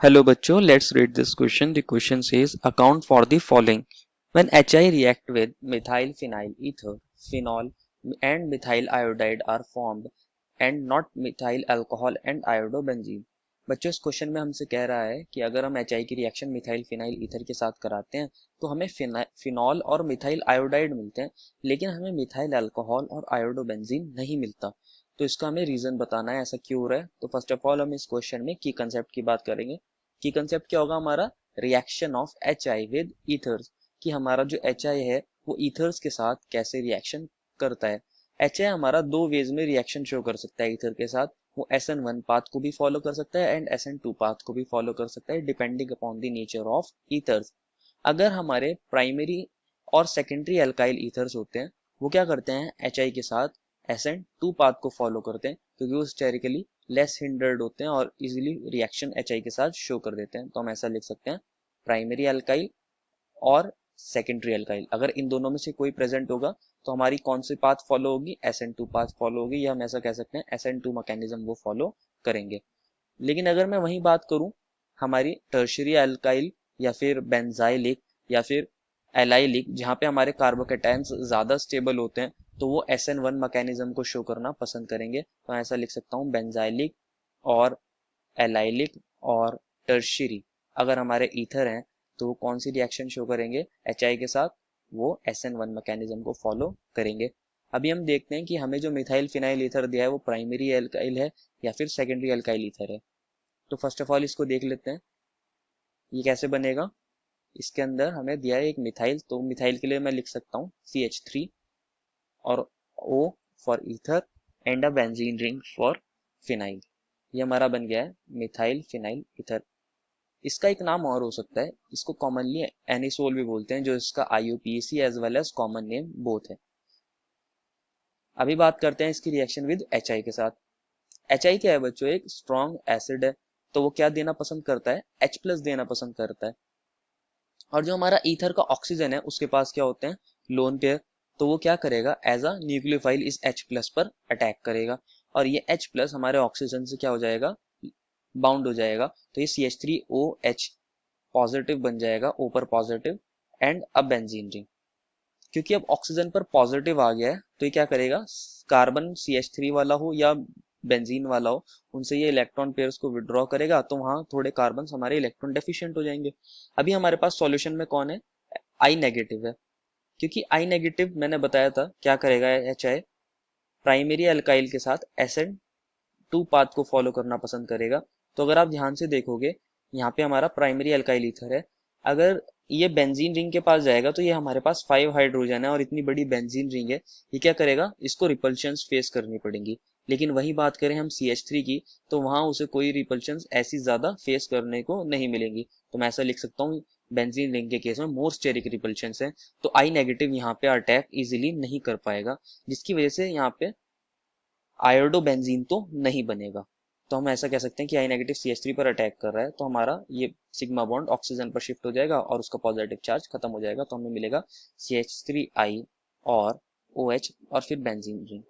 Hello बच्चों, let's read this question. The question says account for the following. When HI react with methyl phenyl ether, phenol and methyl iodide are formed and not methyl alcohol and iodobenzene. बच्चों इस question में हमसे कह रहा है कि अगर हम HI की रिएक्शन मिथाइल फिनाइल ईथर के साथ कराते हैं तो हमें फिनॉल और मिथाइल आयोडाइड मिलते हैं, लेकिन हमें मिथाइल अल्कोहल और आयोडोबेंजीन नहीं मिलता। तो इसका हमें रीजन बताना है, ऐसा क्यों हो रहा है। तो फर्स्ट ऑफ ऑल हम इस क्वेश्चन में की कंसेप्ट की बात करेंगे। की कंसेप्ट क्या होगा हमारा, reaction of H I with ethers, कि हमारा जो एच आई है वो ईथर्स के साथ कैसे रिएक्शन करता है। एच आई हमारा दो वेज में रिएक्शन शो कर सकता है ईथर के साथ। वो SN1 पाथ को भी फॉलो कर सकता है एंड SN2 पाथ को भी फॉलो कर सकता है, depending upon the nature of ethers. अगर हमारे प्राइमरी और सेकेंडरी अल्काइल ईथर्स होते हैं, वो क्या करते हैं एच आई के साथ SN2 पाथ को फॉलो करते हैं, क्योंकि वो स्टेरिकली लेस हिंडर्ड होते हैं और इजीली रिएक्शन HI के साथ शो कर देते हैं। तो हम ऐसा लिख सकते हैं प्राइमरी अल्काइल और सेकेंडरी अल्काइल, अगर इन दोनों में से कोई प्रेजेंट होगा तो हमारी कौन सी पाथ फॉलो होगी, SN2 पाथ फॉलो होगी, या हम ऐसा कह सकते हैं SN2 मैकेनिज्म वो फॉलो करेंगे। लेकिन अगर मैं वही बात करूं हमारी टर्शियरी अल्काइल या फिर बेंजाइलिक या फिर एलाइलिक, जहाँ पे हमारे कार्बोकेटायंस ज्यादा स्टेबल होते हैं, तो वो SN1 मैकेनिज्म को शो करना पसंद करेंगे। तो ऐसा लिख सकता हूँ बेंजाइलिक और एलाइलिक और टर्शियरी अगर हमारे ईथर हैं तो वो कौन सी रिएक्शन शो करेंगे HI के साथ, वो SN1 मैकेनिज्म को फॉलो करेंगे। अभी हम देखते हैं कि हमें जो मिथाइल फिनाइल ईथर दिया है वो प्राइमरी अल्काइल है या फिर सेकेंडरी अल्काइल ईथर है। तो फर्स्ट ऑफ ऑल इसको देख लेते हैं ये कैसे बनेगा। इसके अंदर हमें दिया है एक मिथाइल, तो मिथाइल के लिए मैं लिख सकता हूँ CH3 और O for ether and a benzene ring for phenyl. ये हमारा बन गया है मिथाइल फिनाइल ईथर। इसका एक नाम और हो सकता है, इसको कॉमनली एनिसोल भी बोलते हैं, जो इसका IUPAC as well as common name both है। अभी बात करते हैं इसकी रिएक्शन विद HI के साथ। HI क्या है बच्चों, एक स्ट्रॉन्ग एसिड है, तो वो क्या देना पसंद करता है, H+ देना पसंद करता है। और जो हमारा ईथर का ऑक्सीजन है उसके पास क्या होते हैं, लोन पेयर, तो वो क्या करेगा एज अ न्यूक्लियोफाइल इस H+ पर अटैक करेगा और ये H+ हमारे ऑक्सीजन से क्या हो जाएगा, बाउंड हो जाएगा। तो ये CH3OH पॉजिटिव बन जाएगा, O पर पॉजिटिव एंड अब बेंजीन रिंग। क्योंकि अब ऑक्सीजन पर पॉजिटिव आ गया है तो ये क्या करेगा, कार्बन CH3 वाला हो या बेंजीन वाला हो, उनसे ये इलेक्ट्रॉन पेयर्स को विड्रॉ करेगा, तो वहां थोड़े कार्बन हमारे इलेक्ट्रॉन डेफिशिएंट हो जाएंगे। अभी हमारे पास सॉल्यूशन में कौन है, I नेगेटिव है। क्योंकि I नेगेटिव मैंने बताया था क्या करेगा HI, प्राइमरी अल्काइल के साथ SN2 पाथ को फॉलो करना पसंद करेगा। तो अगर आप ध्यान से देखोगे यहाँ पे हमारा प्राइमरी अल्काइल ईथर है, अगर ये बेंजीन रिंग के पास जाएगा तो ये हमारे पास 5 हाइड्रोजन है और इतनी बड़ी बेंजीन रिंग है, ये क्या करेगा, इसको रिपल्शंस फेस करनी पड़ेंगी। लेकिन वही बात करें हम CH3 की, तो वहां उसे कोई रिपल्शंस ऐसी ज्यादा फेस करने को नहीं मिलेंगी। तो मैं ऐसा लिख सकता हूँ बेंजीन रिंग के केस में मोर स्टेरिक रिपल्शंस है, तो I नेगेटिव यहाँ पे अटैक इजिली नहीं कर पाएगा, जिसकी वजह से यहाँ पे आयोडोबेंजीन तो नहीं बनेगा। तो हम ऐसा कह सकते हैं कि I नेगेटिव CH3 पर अटैक कर रहा है, तो हमारा ये सिग्मा बॉन्ड ऑक्सीजन पर शिफ्ट हो जाएगा और उसका पॉजिटिव चार्ज खत्म हो जाएगा, तो हमें मिलेगा CH3I और OH और फिर बेंजीन रिंग।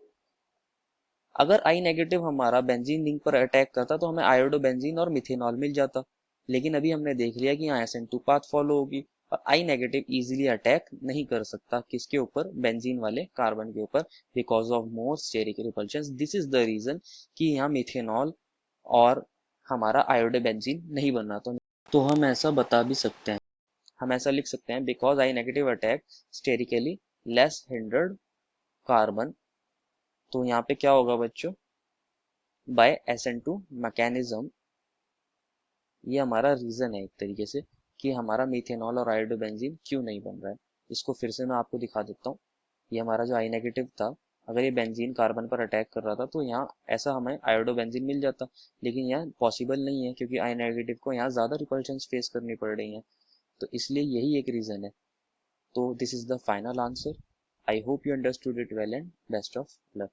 अगर I नेगेटिव हमारा बेंजीन रिंग पर अटैक करता तो हमें आयोडोबेंजीन और मिथेनॉल मिल जाता। लेकिन अभी हमने देख लिया कि यहाँ SN2 पाथ फॉलो होगी और I नेगेटिव इजीली अटैक नहीं कर सकता किसके ऊपर, बेंजीन वाले कार्बन के ऊपर, because of more steric repulsion. This is the reason कि यहाँ मिथेनॉल और हमारा आयोडोबेंजीन नहीं बन रहा। तो हम ऐसा बता भी सकते हैं, हम ऐसा लिख सकते हैं because I negative attack sterically less hindered carbon. तो यहाँ पे क्या होगा बच्चों, बाय SN2 मैकेनिज्म। ये हमारा रीजन है एक तरीके से कि हमारा मिथेनॉल और आयोडोबेंजीन क्यों नहीं बन रहा है। इसको फिर से मैं आपको दिखा देता हूँ। ये हमारा जो I नेगेटिव था, अगर ये बेंजीन कार्बन पर अटैक कर रहा था तो यहाँ ऐसा हमें आयोडोबेंजीन मिल जाता, लेकिन यहाँ पॉसिबल नहीं है क्योंकि I नेगेटिव को यहाँ ज्यादा रिपल्शन फेस करनी पड़ रही है। तो इसलिए यही एक रीजन है। तो this is the final answer. I hope you understood it well and best of luck.